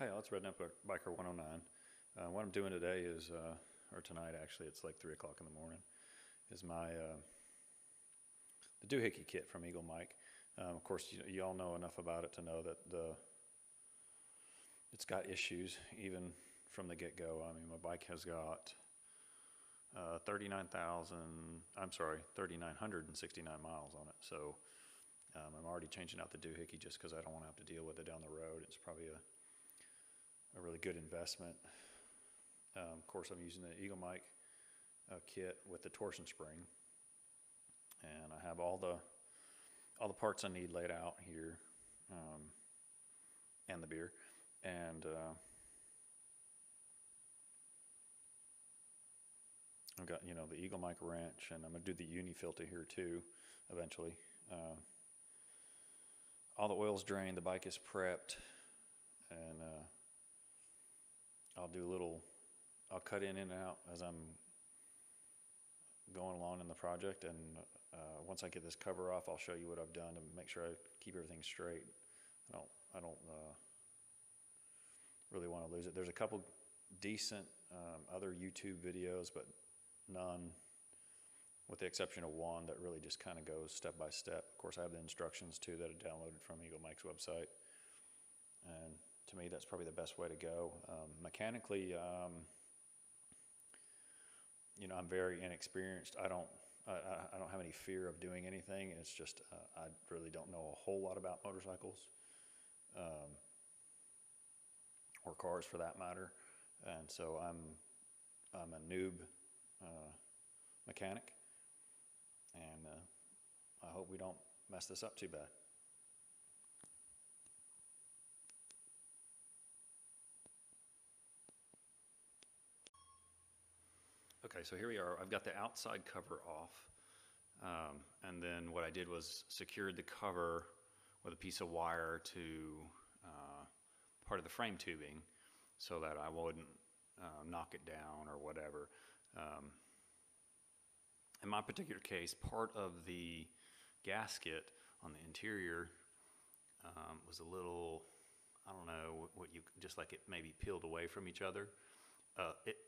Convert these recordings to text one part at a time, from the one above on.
Hi, all, it's Redneck Biker 109. What I'm doing today is, or tonight actually, it's like 3 o'clock in the morning, is my the DooHickey kit from Eagle Mike. Of course, you all know enough about it to know that it's got issues even from the get-go. I mean, my bike has got 3,969 miles on it. So I'm already changing out the DooHickey just because I don't want to have to deal with it down the road. It's probably a really good investment. Of course, I'm using the Eagle Mike kit with the torsion spring, and I have all the parts I need laid out here, and the beer, and I've got the Eagle Mike wrench, and I'm gonna do the uni filter here too eventually. All the oil's drained, the bike is prepped, and I'll cut in and out as I'm going along in the project, and once I get this cover off, I'll show you what I've done to make sure I keep everything straight. I don't really want to lose it. There's a couple decent other YouTube videos, but none, with the exception of one, that really just kind of goes step by step. Of course, I have the instructions too that I downloaded from Eagle Mike's website, and to me, that's probably the best way to go. Mechanically, I'm very inexperienced. I don't have any fear of doing anything. It's just I really don't know a whole lot about motorcycles, or cars for that matter, and so I'm a noob mechanic, and I hope we don't mess this up too bad. Okay, so here we are. I've got the outside cover off, and then what I did was secured the cover with a piece of wire to part of the frame tubing so that I wouldn't knock it down or whatever. In my particular case, part of the gasket on the interior was a little, I don't know, just like it maybe peeled away from each other.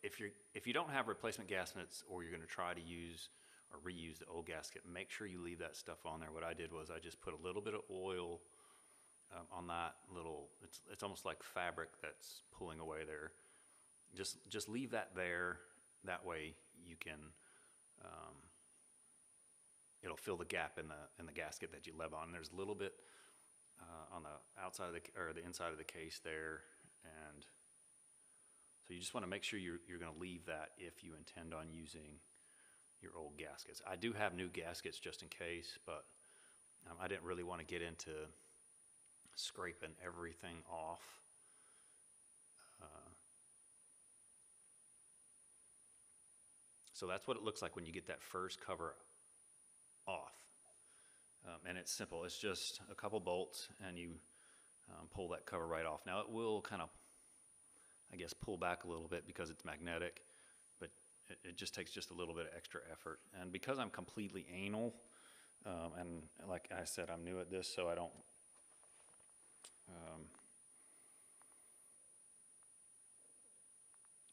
If you don't have replacement gaskets, or you're going to try to use or reuse the old gasket, make sure you leave that stuff on there. What I did was I just put a little bit of oil on that little, it's almost like fabric that's pulling away there. Just leave that there. That way you can, it'll fill the gap in the gasket that you leave on. There's a little bit on the outside of the inside of the case there, and so you just want to make sure you're going to leave that if you intend on using your old gaskets. I do have new gaskets just in case, but I didn't really want to get into scraping everything off. So that's what it looks like when you get that first cover off. And it's simple. It's just a couple bolts, and you pull that cover right off. Now it will kind of, I guess, pull back a little bit because it's magnetic, but it just takes just a little bit of extra effort. And because I'm completely anal, and like I said, I'm new at this, so I don't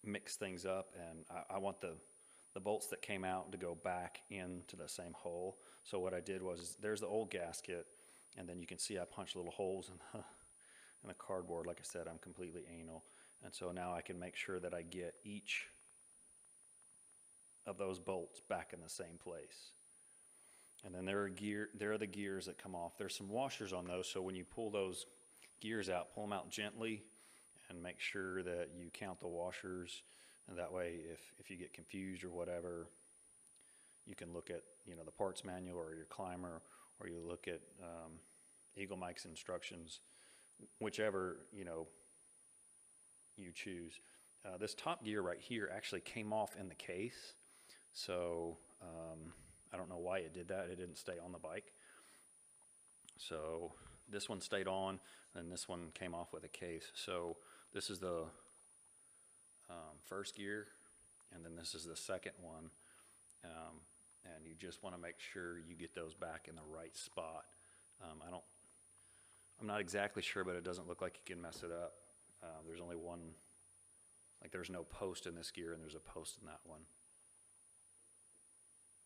mix things up, and I want the bolts that came out to go back into the same hole. So what I did was, there's the old gasket, and then you can see I punched little holes in the cardboard. Like I said, I'm completely anal. And so now I can make sure that I get each of those bolts back in the same place. And then there are the gears that come off. There's some washers on those, so when you pull those gears out, pull them out gently and make sure that you count the washers. And that way, if you get confused or whatever, you can look at the parts manual or your climber, or you look at Eagle Mike's instructions, whichever you choose. This top gear right here actually came off in the case, so I don't know why it did that. It didn't stay on the bike. So this one stayed on, and this one came off with a case. So this is the first gear, and then this is the second one, and you just want to make sure you get those back in the right spot. I'm not exactly sure, but it doesn't look like you can mess it up. There's only one, like there's no post in this gear and there's a post in that one.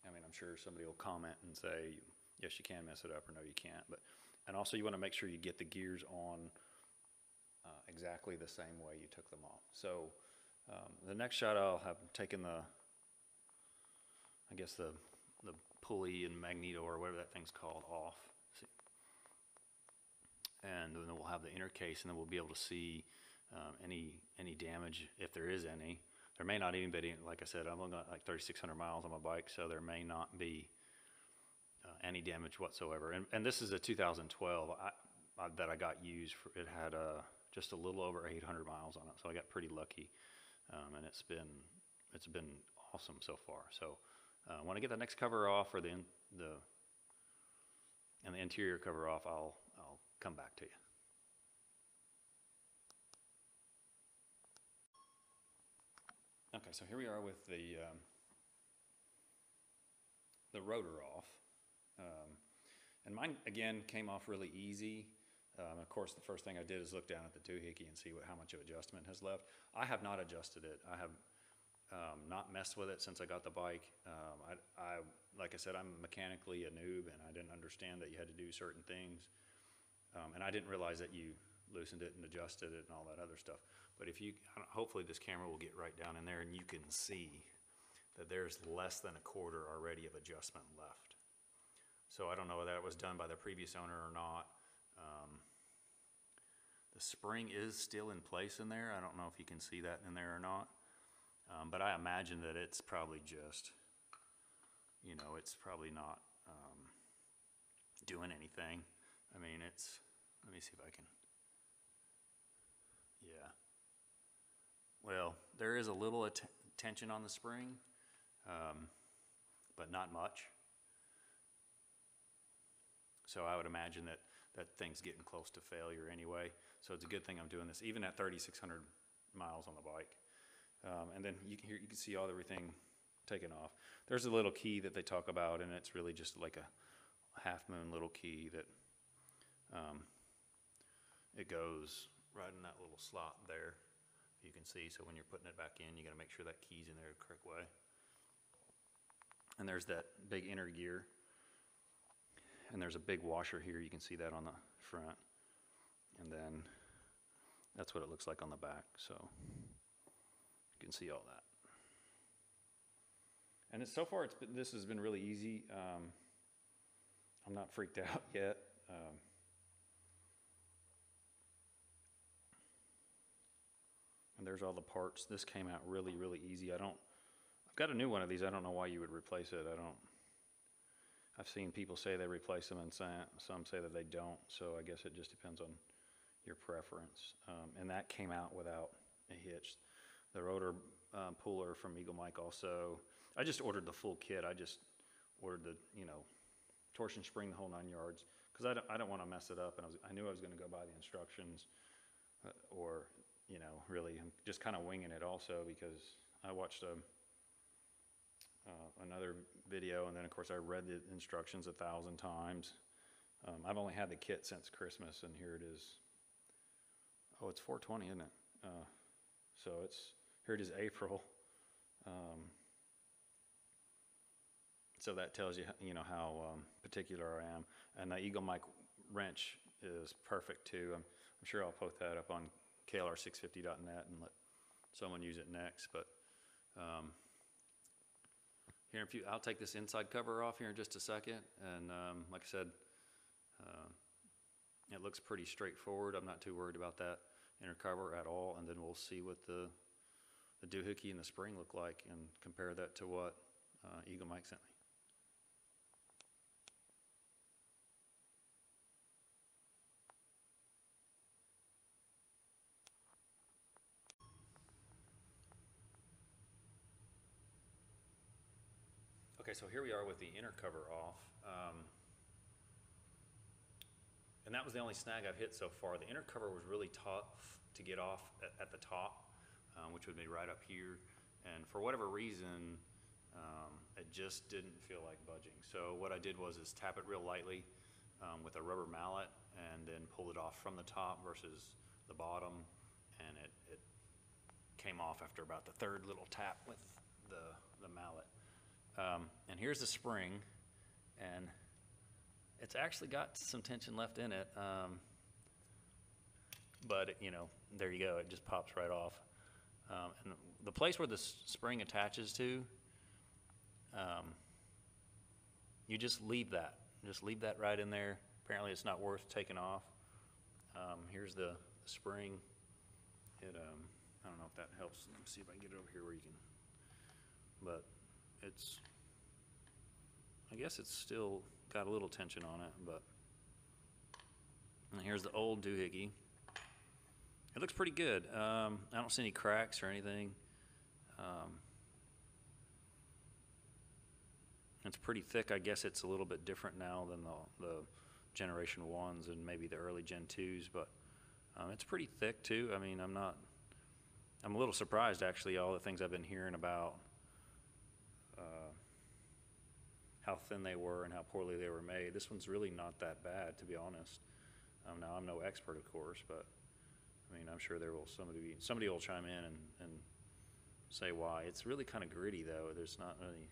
I mean, I'm sure somebody will comment and say, yes, you can mess it up, or no, you can't. But, and also you want to make sure you get the gears on exactly the same way you took them off. So the next shot I'll have taken the, I guess the pulley and magneto or whatever that thing's called off. See? And then we'll have the inner case, and then we'll be able to see any damage, if there is any. There may not even be, like I said, I've only got like 3,600 miles on my bike, so there may not be any damage whatsoever. And this is a 2012 that I got used. It had just a little over 800 miles on it, so I got pretty lucky, and it's been awesome so far. So when I get the next cover off, or the interior cover off, I'll come back to you. Okay, so here we are with the rotor off, and mine again came off really easy. Of course, the first thing I did is look down at the DooHickey and see how much of adjustment has left. I have not adjusted it. I have not messed with it since I got the bike. Like I said, I'm mechanically a noob, and I didn't understand that you had to do certain things, and I didn't realize that you loosened it and adjusted it and all that other stuff. But if you, hopefully this camera will get right down in there and you can see that there's less than a quarter already of adjustment left. So I don't know whether that was done by the previous owner or not. The spring is still in place in there. I don't know if you can see that in there or not. But I imagine that it's probably just, you know, it's probably not doing anything. I mean, it's, let me see if I can, yeah. Well, there is a little tension on the spring, but not much. So I would imagine that thing's getting close to failure anyway. So it's a good thing I'm doing this, even at 3,600 miles on the bike. And then you can see all everything taken off. There's a little key that they talk about, and it's really just like a half moon little key that it goes right in that little slot there. You can see, so when you're putting it back in, you got to make sure that key's in there the correct way. And there's that big inner gear, and there's a big washer here. You can see that on the front, and then that's what it looks like on the back. So you can see all that. And so far, this has been really easy. I'm not freaked out yet. And there's all the parts. This came out really, really easy. I've got a new one of these. I don't know why you would replace it. I've seen people say they replace them, and some say that they don't. So I guess it just depends on your preference. And that came out without a hitch. The rotor puller from Eagle Mike also. I just ordered the full kit. I just ordered the, you know, torsion spring, the whole 9 yards, because I don't want to mess it up. And I knew I was going to go by the instructions, or, you know, really, I'm just kind of winging it also, because I watched another video, and then of course I read the instructions 1,000 times. I've only had the kit since Christmas, and here it is. Oh, it's 4/20, isn't it? So here it is, April. So that tells you, you know, how particular I am. And the Eagle Mike wrench is perfect too. I'm sure I'll post that up on KLR650.net and let someone use it next. But here, I'll take this inside cover off here in just a second. And like I said, it looks pretty straightforward. I'm not too worried about that inner cover at all. And then we'll see what the DooHickey and the spring look like, and compare that to what Eagle Mike sent me. Okay, so here we are with the inner cover off. And that was the only snag I've hit so far. The inner cover was really tough to get off at the top, which would be right up here. And for whatever reason, it just didn't feel like budging. So what I did was tap it real lightly with a rubber mallet, and then pull it off from the top versus the bottom. and it came off after about the third little tap with the mallet. And here's the spring, and it's actually got some tension left in it, but you know, there you go, it just pops right off. And the place where the spring attaches to, you just leave that right in there. Apparently it's not worth taking off. Here's the spring. I don't know if that helps. Let me see if I can get it over here where you can, but I guess it's still got a little tension on it, but, and here's the old DooHickey. It looks pretty good. I don't see any cracks or anything. It's pretty thick. I guess it's a little bit different now than the Generation 1s and maybe the early Gen 2s, but it's pretty thick too. I mean, I'm a little surprised actually, all the things I've been hearing about how thin they were and how poorly they were made. This one's really not that bad, to be honest. Now, I'm no expert, of course, but I mean, I'm sure there will somebody will chime in and say why. It's really kind of gritty though. There's not any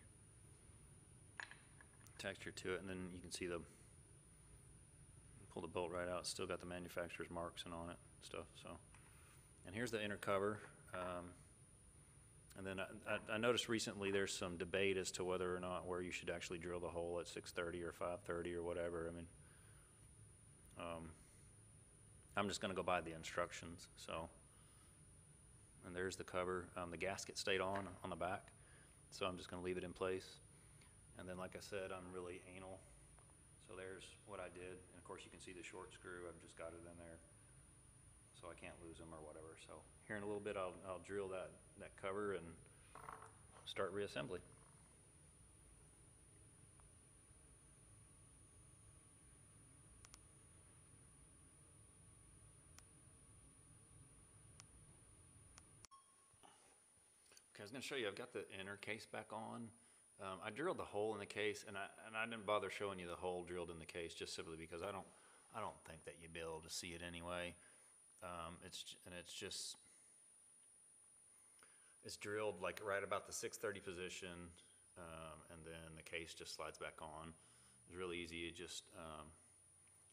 texture to it, and then you can see pull the bolt right out. It's still got the manufacturer's marks and on it and stuff. So, and here's the inner cover. And then I noticed recently there's some debate as to whether or not where you should actually drill the hole at 630 or 530 or whatever. I mean, I'm just going to go by the instructions. So, and there's the cover. The gasket stayed on the back, so I'm just going to leave it in place. And then, like I said, I'm really anal. So there's what I did. And of course, you can see the short screw. I've just got it in there, so I can't lose them or whatever. So here in a little bit, I'll drill that cover and start reassembly. Okay, I was going to show you. I've got the inner case back on. I drilled the hole in the case, and I didn't bother showing you the hole drilled in the case just simply because I don't think that you'd be able to see it anyway. It's drilled like right about the 630 position, and then the case just slides back on. It's really easy. You just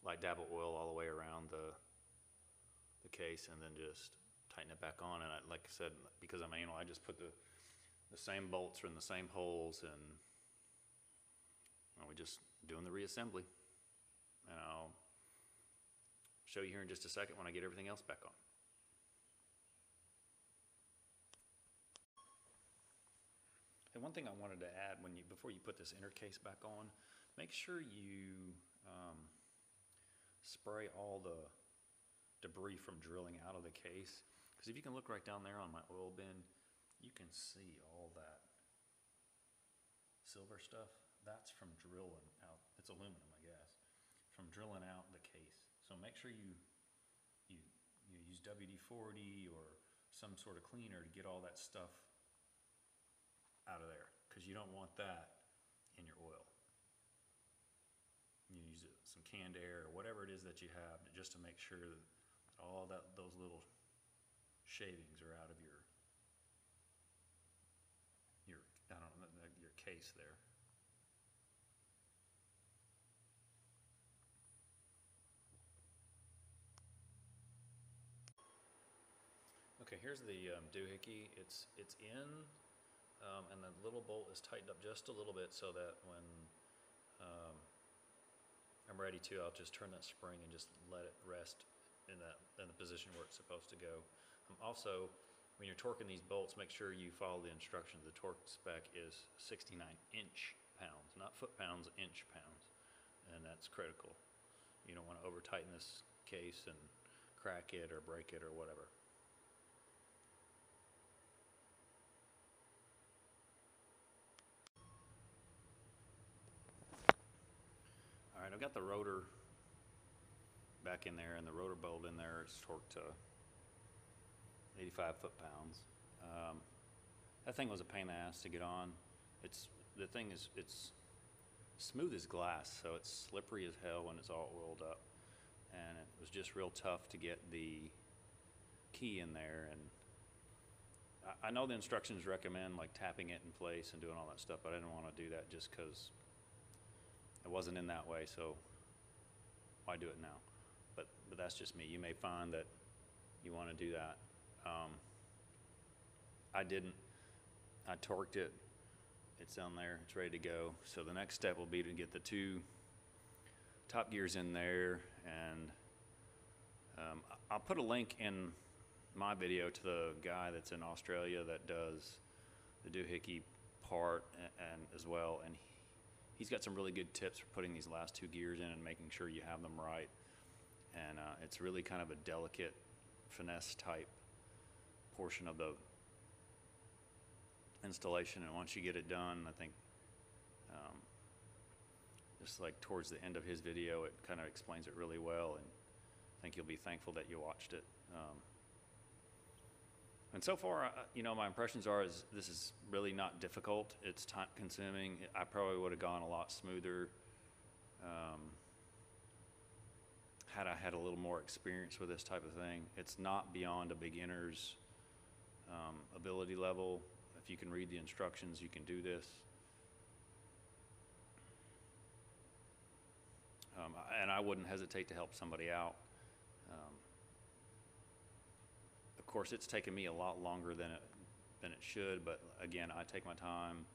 light dabble oil all the way around the case, and then just tighten it back on. And like I said, because I'm anal, I just put the same bolts are in the same holes, and we're just doing the reassembly. And I'll show you here in just a second when I get everything else back on. And one thing I wanted to add before you put this inner case back on, make sure you spray all the debris from drilling out of the case. Because if you can look right down there on my oil bin, you can see all that silver stuff. That's from drilling out. It's aluminum, I guess, from drilling out the case. So make sure you use WD-40 or some sort of cleaner to get all that stuff out of there, because you don't want that in your oil. You use some canned air or whatever it is that you have just to make sure that all those little shavings are out of your case there. Okay, here's the DooHickey. It's in, and the little bolt is tightened up just a little bit so that when I'm ready to, I'll just turn that spring and just let it rest in the position where it's supposed to go. Also, when you're torquing these bolts, make sure you follow the instructions. The torque spec is 69 inch-pounds, not foot-pounds, inch-pounds, and that's critical. You don't want to over-tighten this case and crack it or break it or whatever. All right, I've got the rotor back in there, and the rotor bolt in there is torqued to 85 foot-pounds. That thing was a pain in the ass to get on. It's smooth as glass, so it's slippery as hell when it's all oiled up. And it was just real tough to get the key in there, and I know the instructions recommend like tapping it in place and doing all that stuff, but I didn't want to do that just because it wasn't in that way, so why do it now? But that's just me. You may find that you want to do that. I didn't. I torqued it. It's on there. It's ready to go. So the next step will be to get the 2 top gears in there, and I'll put a link in my video to the guy that's in Australia that does the DooHickey part and as well, and he's got some really good tips for putting these last 2 gears in and making sure you have them right. And it's really kind of a delicate finesse type portion of the installation, and once you get it done, I think just like towards the end of his video, it kind of explains it really well, and I think you'll be thankful that you watched it. And so far, you know, my impressions are this is really not difficult. It's time consuming. I probably would have gone a lot smoother had I had a little more experience with this type of thing. It's not beyond a beginner's ability level. If you can read the instructions, you can do this. And I wouldn't hesitate to help somebody out. Of course, it's taken me a lot longer than it should, but again, I take my time.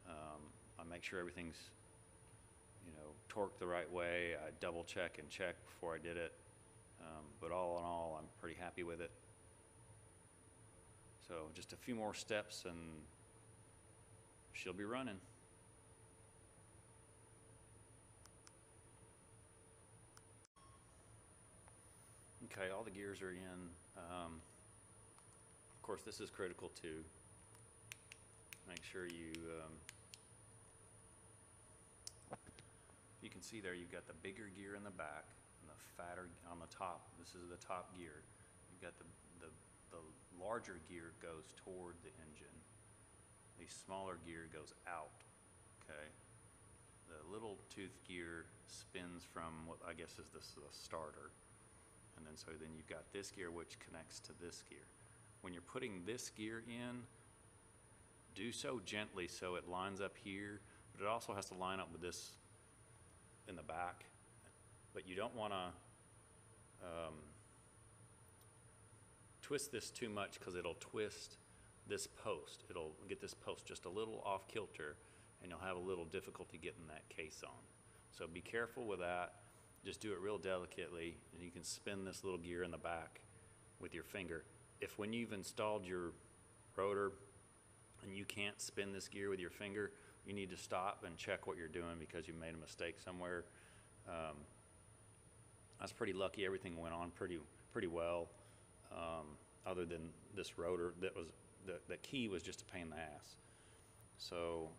I make sure everything's, you know, torqued the right way. I double check and check before I did it. But all in all, I'm pretty happy with it. So just a few more steps and she'll be running. Okay, all the gears are in. Of course, this is critical too. Make sure you can see there you've got the bigger gear in the back and the fatter on the top. This is the top gear. You've got the larger gear goes toward the engine. The smaller gear goes out. Okay. The little tooth gear spins from what I guess is the starter. And then you've got this gear which connects to this gear. When you're putting this gear in, do so gently so it lines up here, but it also has to line up with this in the back. But you don't want to twist this too much because it'll twist this post. It'll get this post just a little off kilter, and you'll have a little difficulty getting that case on. So be careful with that. Just do it real delicately, and you can spin this little gear in the back with your finger. If when you've installed your rotor and you can't spin this gear with your finger, you need to stop and check what you're doing because you made a mistake somewhere. I was pretty lucky. Everything went on pretty well, other than this rotor. The key was just a pain in the ass. So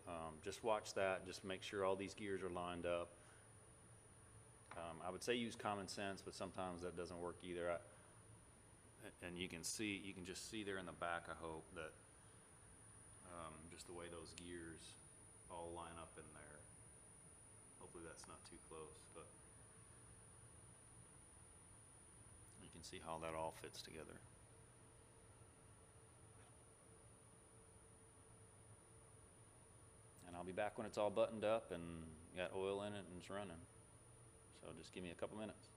just watch that. Just make sure all these gears are lined up. I would say use common sense, but sometimes that doesn't work either. And you can just see there in the back, I hope, that just the way those gears all line up in there. Hopefully that's not too close, but you can see how that all fits together. And I'll be back when it's all buttoned up and got oil in it and it's running. So just give me a couple minutes.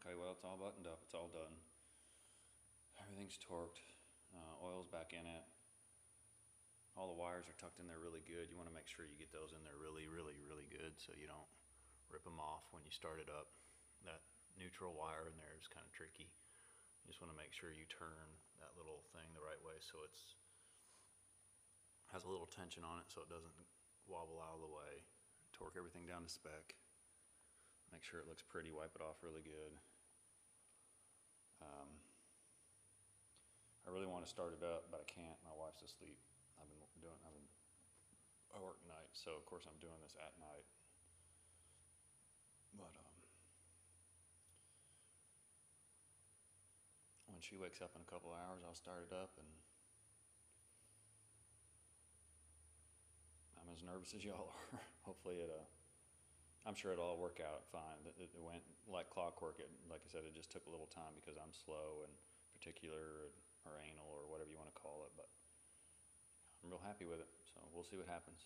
Okay, well, it's all buttoned up. It's all done. Everything's torqued. Oil's back in it. All the wires are tucked in there really good. You want to make sure you get those in there really, really, really good so you don't rip them off when you start it up. That neutral wire in there is kind of tricky. You just want to make sure you turn that little thing the right way so it's has a little tension on it so it doesn't wobble out of the way. Torque everything down to spec. Make sure it looks pretty, wipe it off really good. I really want to start it up, but I can't. My wife's asleep. I work night, so of course I'm doing this at night. But when she wakes up in a couple of hours, I'll start it up, and I'm as nervous as y'all are. Hopefully it I'm sure it'll all work out fine. It went like clockwork. Like I said, it just took a little time because I'm slow and particular or anal or whatever you want to call it. But I'm real happy with it. So we'll see what happens.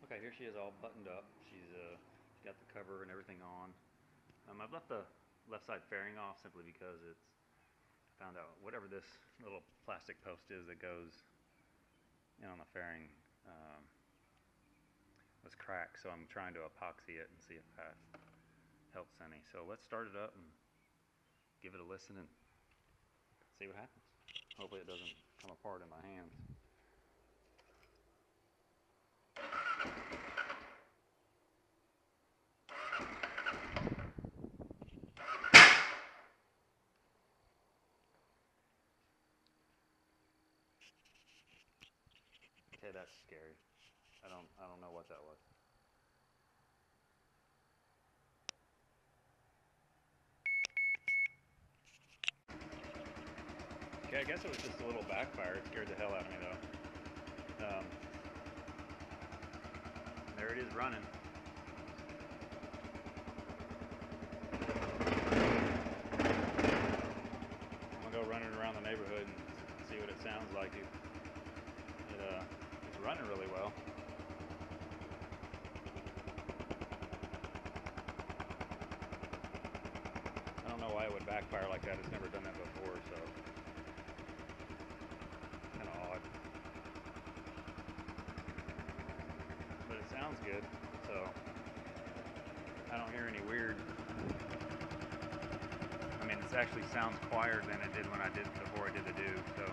Okay, here she is all buttoned up. She's got the cover and everything on. I've left the left side fairing off simply because I found out whatever this little plastic post is that goes in on the fairing was cracked, so I'm trying to epoxy it and see if that helps any. So let's start it up and give it a listen and see what happens. Hopefully it doesn't come apart in my hands. Okay, that's scary. I don't know what that was. Okay, I guess it was just a little backfire. It scared the hell out of me though. There it is running. I'm gonna go running around the neighborhood and see what it sounds like. It's running really well. I don't know why it would backfire like that. It's never done that before, so kind of odd. But it sounds good, so I don't hear any weird. I mean, it actually sounds quieter than it did when I did before I did the do. So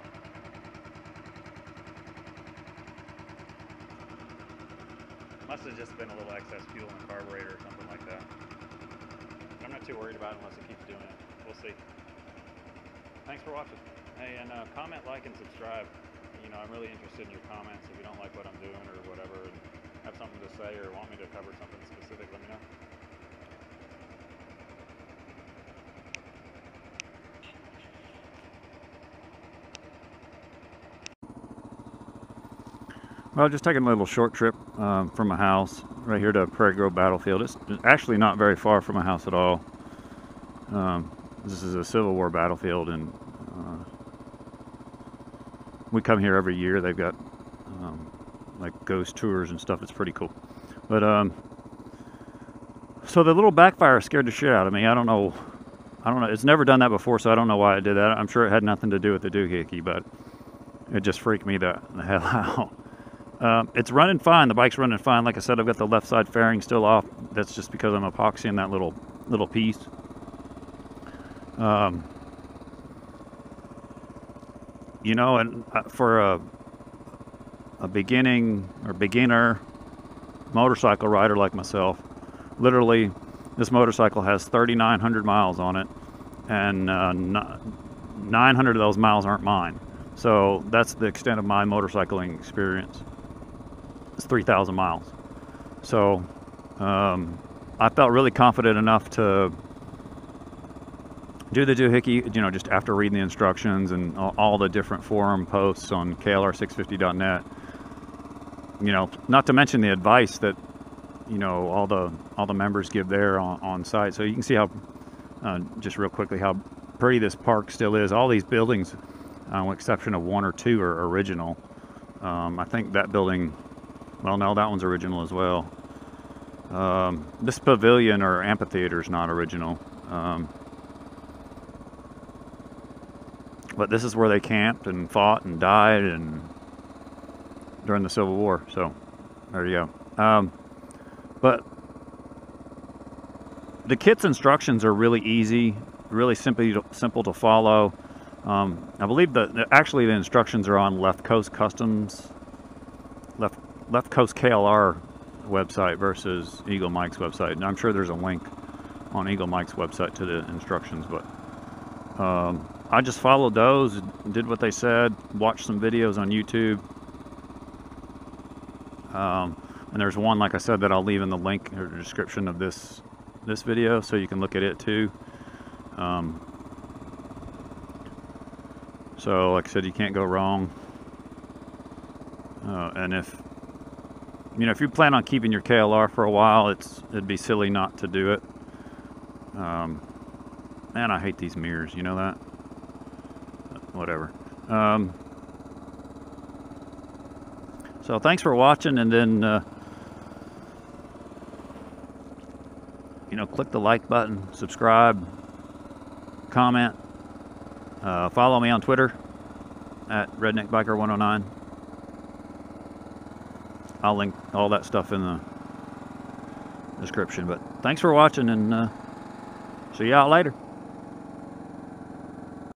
must have just been a little excess fuel in the carburetor or something like that. I'm not too worried about it unless it keeps doing it. We'll see. Thanks for watching. Hey, and comment, like, and subscribe. You know, I'm really interested in your comments. If you don't like what I'm doing or whatever, and have something to say or want me to cover something specific, let me know. Well, just taking a little short trip from my house right here to Prairie Grove Battlefield. It's actually not very far from my house at all. This is a Civil War battlefield, and we come here every year. They've got like ghost tours and stuff. It's pretty cool. But so the little backfire scared the shit out of me. I don't know. It's never done that before, so I don't know why it did that. I'm sure it had nothing to do with the DooHickey, but it just freaked me the hell out. It's running fine. The bike's running fine. Like I said, I've got the left side fairing still off. That's just because I'm epoxying that little piece. You know, and for a beginner motorcycle rider like myself, literally, this motorcycle has 3,900 miles on it, and 900 of those miles aren't mine. So that's the extent of my motorcycling experience. It's 3,000 miles. So I felt really confident enough to do the DooHickey, you know, just after reading the instructions and all the different forum posts on KLR650.net. You know, not to mention the advice that, you know, all the members give there on site. So you can see how, just real quickly, how pretty this park still is. All these buildings, with exception of one or two, are original. I think that building, well, no, that one's original as well. This pavilion or amphitheater is not original. But this is where they camped and fought and died and during the Civil War. So there you go. But the kit's instructions are really easy, really simple to follow. I believe that actually the instructions are on Left Coast Customs, Left Coast KLR website versus Eagle Mike's website. And I'm sure there's a link on Eagle Mike's website to the instructions, but I just followed those, did what they said, watched some videos on YouTube. And there's one, like I said, that I'll leave in the link or the description of this video, so you can look at it too. So like I said, you can't go wrong. And if you plan on keeping your KLR for a while, it'd be silly not to do it. Man, I hate these mirrors, you know that? Whatever. So thanks for watching, and then click the like button, subscribe, comment, follow me on Twitter at RedneckBiker109. I'll link all that stuff in the description. But thanks for watching, and see you out later.